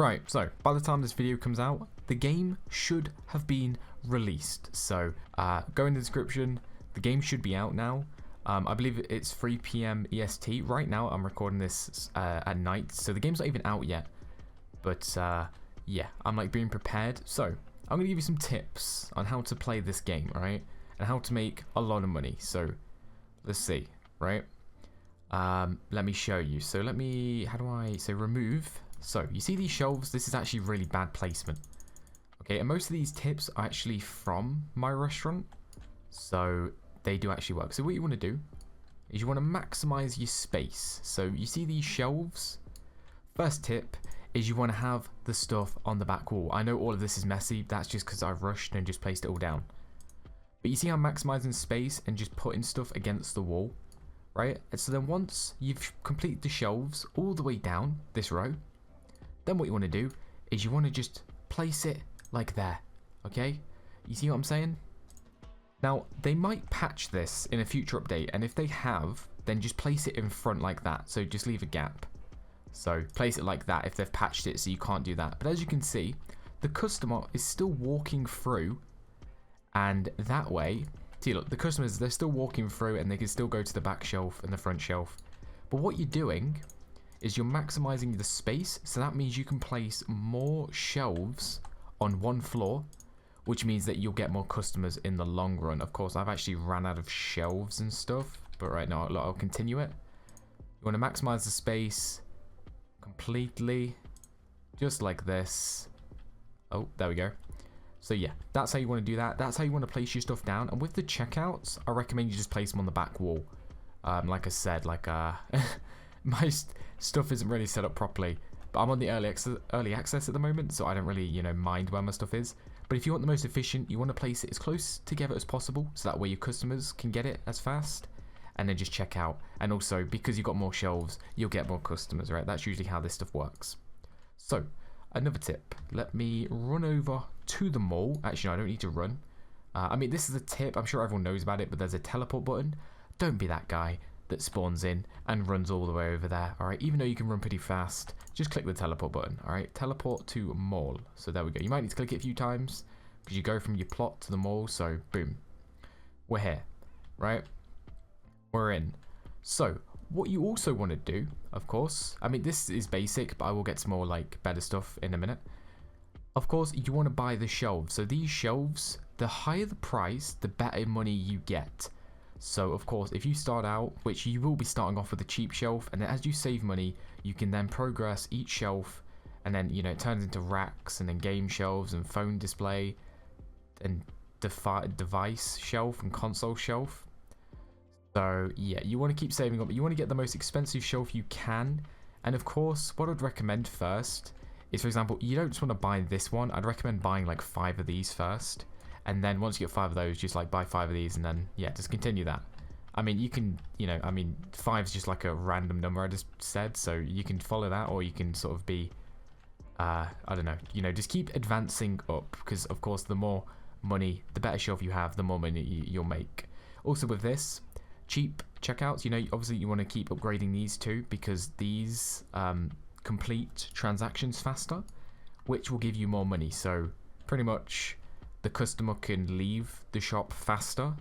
Right, so by the time this video comes out, the game should have been released. So go in the description, the game should be out now. I believe it's 3 PM EST. Right now I'm recording this at night, so the game's not even out yet. But yeah, I'm like being prepared. So I'm going to give you some tips on how to play this game, right? And how to make a lot of money. So let's see, right? Let me show you. So let me, how do I say remove? So you see these shelves? This is actually really bad placement. Okay, and most of these tips are actually from my restaurant. So they do actually work. So what you want to do is you want to maximize your space. So you see these shelves? First tip is you want to have the stuff on the back wall. I know all of this is messy. That's just because I've rushed and just placed it all down. But you see how I'm maximizing space and just putting stuff against the wall, right? And so then once you've completed the shelves all the way down this row, then what you want to do is you want to just place it like there, okay? You see what I'm saying? Now, they might patch this in a future update, and if they have, then just place it in front like that. So just leave a gap. So place it like that if they've patched it so you can't do that. But as you can see, the customer is still walking through, and that way, see look, the customers, they're still walking through and they can still go to the back shelf and the front shelf. But what you're doing is you're maximizing the space, so that means you can place more shelves on one floor, which means that you'll get more customers in the long run. Of course, I've actually ran out of shelves and stuff, but right now I'll continue it. You want to maximize the space completely, just like this. Oh, there we go. So yeah, that's how you want to do that. That's how you want to place your stuff down. And with the checkouts, I recommend you just place them on the back wall. Like I said, like my stuff isn't really set up properly, but I'm on the early access at the moment, so I don't really, you know, mind where my stuff is. But if you want the most efficient, you want to place it as close together as possible, so that way your customers can get it as fast, and then just check out. And also, because you've got more shelves, you'll get more customers, right? That's usually how this stuff works. So, another tip. Let me run over to the mall. Actually, no, I don't need to run. I mean, this is a tip. I'm sure everyone knows about it, but there's a teleport button. Don't be that guy that spawns in and runs all the way over there, alright? Even though you can run pretty fast, just click the teleport button, alright? Teleport to mall. So there we go. You might need to click it a few times because you go from your plot to the mall, so boom. We're here, right? We're in. So, what you also want to do, of course, I mean, this is basic, but I will get some more, like, better stuff in a minute. Of course, you want to buy the shelves. So these shelves, the higher the price, the better money you get. So, of course, if you start out, which you will be starting off with a cheap shelf, and then as you save money, you can then progress each shelf, and then, you know, it turns into racks, and then game shelves, and phone display, and device shelf, and console shelf. So, yeah, you want to keep saving up, but you want to get the most expensive shelf you can. And, of course, what I'd recommend first is, for example, you don't just want to buy this one. I'd recommend buying, like, 5 of these first. And then once you get 5 of those, just like buy 5 of these and then, yeah, just continue that. I mean, you can, you know, I mean, 5 is just like a random number I just said. So you can follow that, or you can sort of be, I don't know, you know, just keep advancing up. Because, of course, the more money, the better shelf you have, the more money you'll make. Also with this, cheap checkouts, you know, obviously you want to keep upgrading these too, because these complete transactions faster, which will give you more money. So pretty much the customer can leave the shop faster,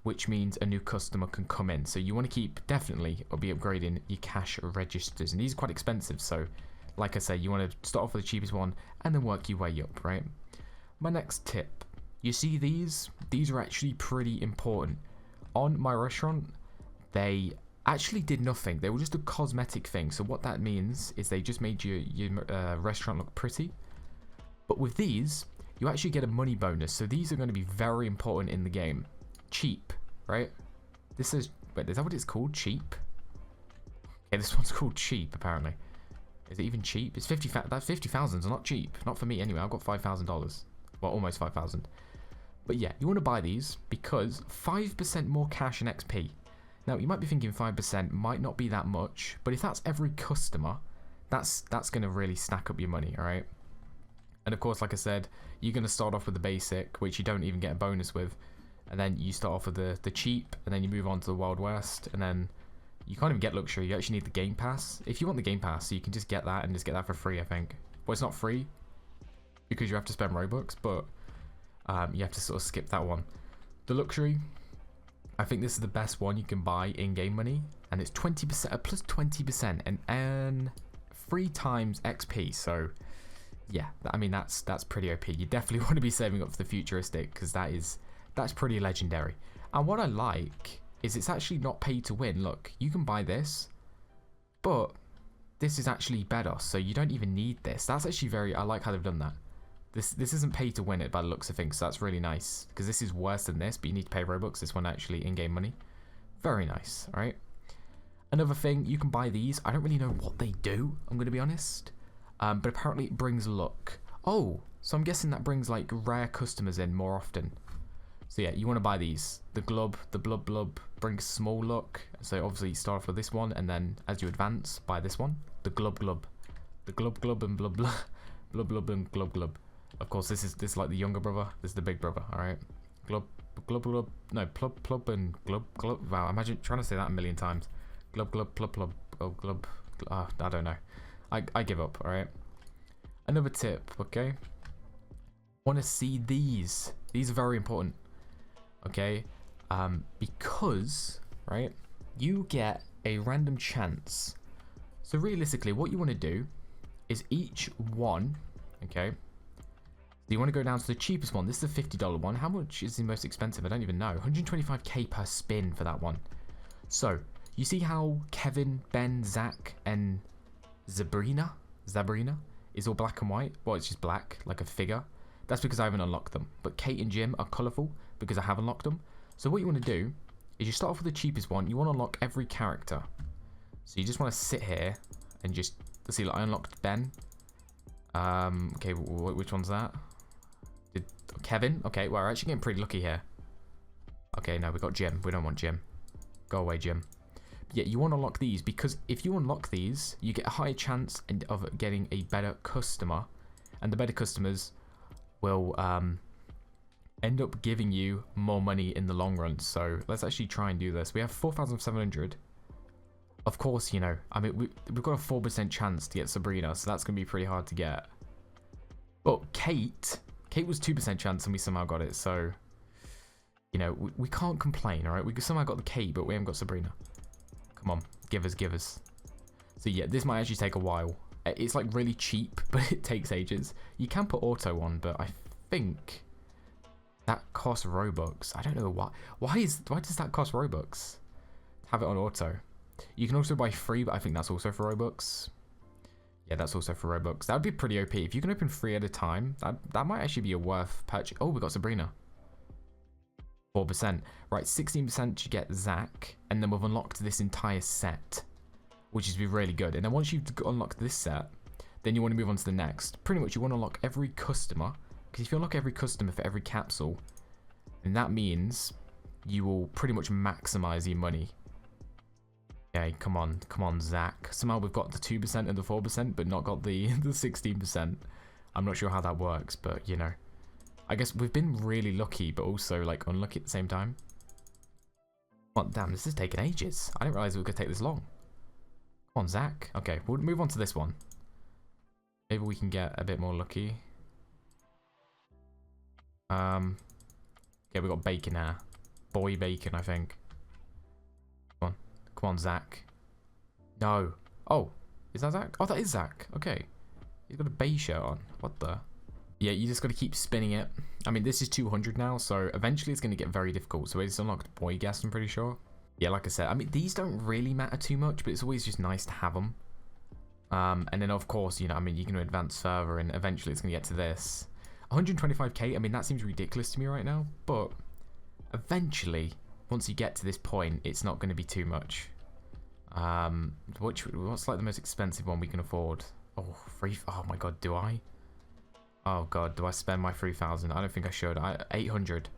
which means a new customer can come in. So you want to keep, definitely, or be upgrading your cash registers. And these are quite expensive. So like I say, you want to start off with the cheapest one and then work your way up, right? My next tip, you see these are actually pretty important. On my restaurant, they actually did nothing. They were just a cosmetic thing. So what that means is they just made your restaurant look pretty. But with these, you actually get a money bonus. So these are going to be very important in the game. Cheap, right? This is, wait, is that what it's called? Cheap? Okay, this one's called cheap, apparently. Is it even cheap? It's 50, that's 50,000, so not cheap. Not for me anyway. I've got $5,000. Well, almost 5,000. But yeah, you want to buy these because 5% more cash and XP. Now, you might be thinking 5% might not be that much, but if that's every customer, that's going to really stack up your money, all right? And of course, like I said, you're going to start off with the basic, which you don't even get a bonus with. And then you start off with the cheap, and then you move on to the Wild West, and then you can't even get luxury. You actually need the Game Pass. If you want the Game Pass, so you can just get that and just get that for free, I think. Well, it's not free because you have to spend Robux, but you have to sort of skip that one. The luxury, I think this is the best one you can buy in-game money, and it's 20% plus 20% and earn 3 times XP. So yeah, I mean that's pretty OP. You definitely want to be saving up for the futuristic because that's pretty legendary. And what I like is it's actually not pay to win. Look, you can buy this, but this is actually better, so you don't even need this. That's actually I like how they've done that. This isn't pay to win it by the looks of things, so that's really nice, because this is worse than this, but you need to pay Robux. This one actually in-game money. Very nice, alright? Another thing, you can buy these. I don't really know what they do, I'm going to be honest. But apparently it brings luck. Oh, so I'm guessing that brings like rare customers in more often. So yeah, you want to buy these. The blub blub brings small luck. So obviously you start off with this one, and then as you advance, buy this one. The glub glub. The glub glub and blub blub. Blub blub and glub glub. Of course, this is like the younger brother. This is the big brother, alright? Glub glub glub. No, plub plub and glub glub. Wow, imagine trying to say that a million times. Glub glub plub plub. Oh, glub. I don't know. I give up, alright? Another tip, okay? Want to see these. These are very important. Okay? Because, right, you get a random chance. So realistically, what you want to do is each one, okay? So you want to go down to the cheapest one. This is a $50 one. How much is the most expensive? I don't even know. 125k per spin for that one. So, you see how Kevin, Ben, Zach, and Zabrina is all black and white? Well, it's just black, like a figure. That's because I haven't unlocked them. But Kate and Jim are colourful because I have unlocked them. So what you want to do is you start off with the cheapest one. You want to unlock every character. So you just want to sit here and just, let's see, like I unlocked Ben. Okay, which one's that? Kevin? Okay, well, we're actually getting pretty lucky here. Okay, no, we got Jim. We don't want Jim. Go away, Jim. Yeah, you want to unlock these because if you unlock these, you get a higher chance of getting a better customer, and the better customers will end up giving you more money in the long run. So let's actually try and do this. We have 4,700. Of course, you know, I mean, we've got a 4% chance to get Sabrina, so that's going to be pretty hard to get. But Kate was 2% chance and we somehow got it, so, you know, we can't complain, alright? We somehow got the Kate, but we haven't got Sabrina. Come on, give us. So yeah, this might actually take a while. It's like really cheap, but it takes ages. You can put auto on, but I think that costs Robux. I don't know why. Why does that cost Robux? Have it on auto. You can also buy free, but I think that's also for Robux. Yeah, that's also for Robux. That would be pretty OP. If you can open 3 at a time, that might actually be a worth purchase. Oh, we got Sabrina. 4%. Right, 16% you get Zach, and then we've unlocked this entire set, which is really good. And then once you've unlocked this set, then you want to move on to the next. Pretty much you want to unlock every customer, because if you unlock every customer for every capsule, then that means you will pretty much maximize your money. Okay, come on, Zach. Somehow we've got the 2% and the 4%, but not got the 16%. I'm not sure how that works, but you know. I guess we've been really lucky, but also like unlucky at the same time. Oh, damn, this is taking ages. I didn't realize it was going to take this long. Come on, Zach. Okay, we'll move on to this one. Maybe we can get a bit more lucky. Okay, we got Bacon here. Boy Bacon, I think. Come on, Zach. No. Oh, is that Zach? Oh, that is Zach. Okay. He's got a Bay shirt on. What the? Yeah, you just got to keep spinning it. I mean, this is 200 now, so eventually it's going to get very difficult. So it's unlocked Boy Guest, I'm pretty sure. Yeah, like I said, I mean, these don't really matter too much, but it's always just nice to have them. And then, of course, you know, I mean, you can advance further, and eventually it's going to get to this. 125k, I mean, that seems ridiculous to me right now, but eventually, once you get to this point, it's not going to be too much. What's like the most expensive one we can afford? Oh, oh my god, do I? Oh god, do I spend my 3,000? I don't think I should. 800.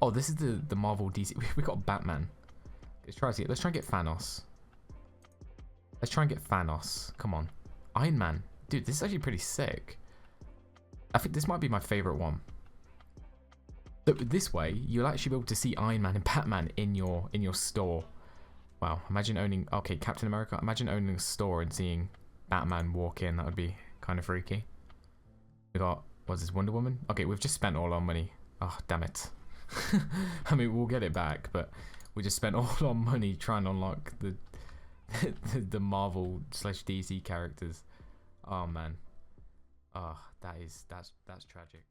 Oh, this is the Marvel DC. We got Batman. Let's try and get Thanos. Let's try and get Thanos. Come on. Iron Man. Dude, this is actually pretty sick. I think this might be my favorite one. So this way, you'll actually be able to see Iron Man and Batman in your store. Wow, imagine owning... Okay, Captain America. Imagine owning a store and seeing Batman walk in. That would be kind of freaky. We got, what's this, Wonder Woman? Okay, we've just spent all our money. Oh, damn it. I mean, we'll get it back, but we just spent all our money trying to unlock the the Marvel / DC characters. Oh man. Oh, that's tragic.